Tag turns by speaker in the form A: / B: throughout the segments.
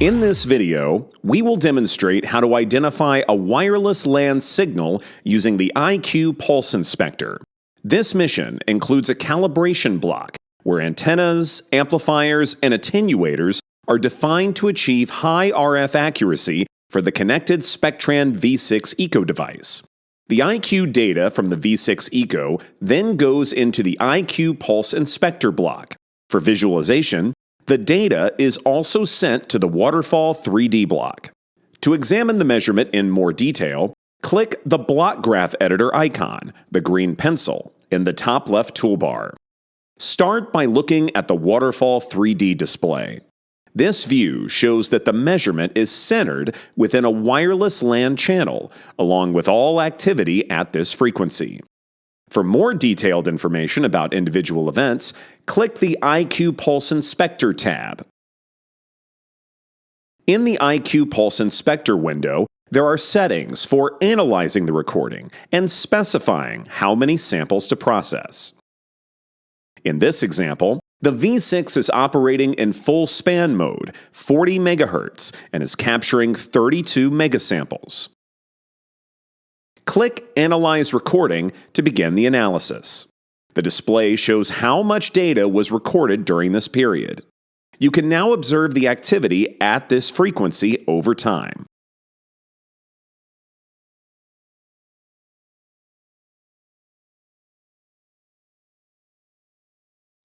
A: In this video, we will demonstrate how to identify a wireless LAN signal using the IQ Pulse Inspector. This mission includes a calibration block where antennas, amplifiers, and attenuators are defined to achieve high RF accuracy for the connected Spectran V6 Eco device. The IQ data from the V6 Eco then goes into the IQ Pulse Inspector block. For visualization, the data is also sent to the Waterfall 3D block. To examine the measurement in more detail, click the Block Graph Editor icon, the green pencil, in the top left toolbar. Start by looking at the Waterfall 3D display. This view shows that the measurement is centered within a wireless LAN channel, along with all activity at this frequency. For more detailed information about individual events, click the IQ Pulse Inspector tab. In the IQ Pulse Inspector window, there are settings for analyzing the recording and specifying how many samples to process. In this example, the V6 is operating in full span mode, 40 MHz, and is capturing 32 megasamples. Click Analyze Recording to begin the analysis. The display shows how much data was recorded during this period. You can now observe the activity at this frequency over time.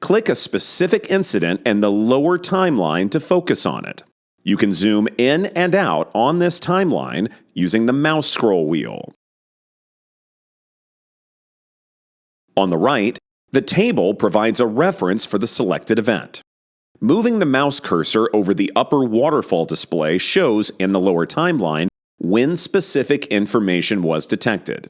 A: Click a specific incident in the lower timeline to focus on it. You can zoom in and out on this timeline using the mouse scroll wheel. On the right, the table provides a reference for the selected event. Moving the mouse cursor over the upper waterfall display shows in the lower timeline when specific information was detected.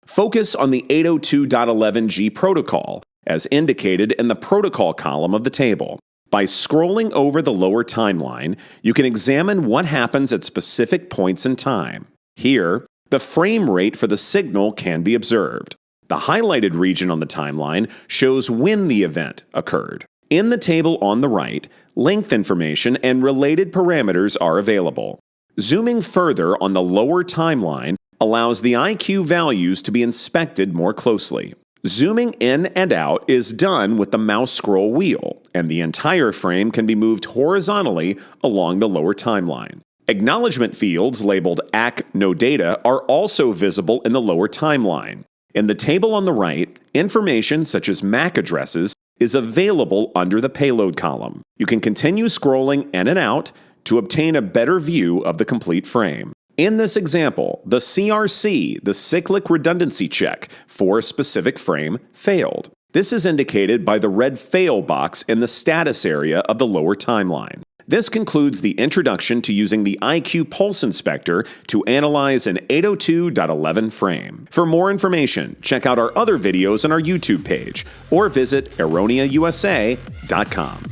A: Focus on the 802.11g protocol, as indicated in the protocol column of the table. By scrolling over the lower timeline, you can examine what happens at specific points in time. Here, the frame rate for the signal can be observed. The highlighted region on the timeline shows when the event occurred. In the table on the right, length information and related parameters are available. Zooming further on the lower timeline allows the IQ values to be inspected more closely. Zooming in and out is done with the mouse scroll wheel, and the entire frame can be moved horizontally along the lower timeline. Acknowledgement fields labeled AC No Data are also visible in the lower timeline. In the table on the right, information such as MAC addresses is available under the payload column. You can continue scrolling in and out to obtain a better view of the complete frame. In this example, the CRC, the cyclic redundancy check for a specific frame, failed. This is indicated by the red fail box in the status area of the lower timeline. This concludes the introduction to using the IQ Pulse Inspector to analyze an 802.11 frame. For more information, check out our other videos on our YouTube page or visit eroniausa.com.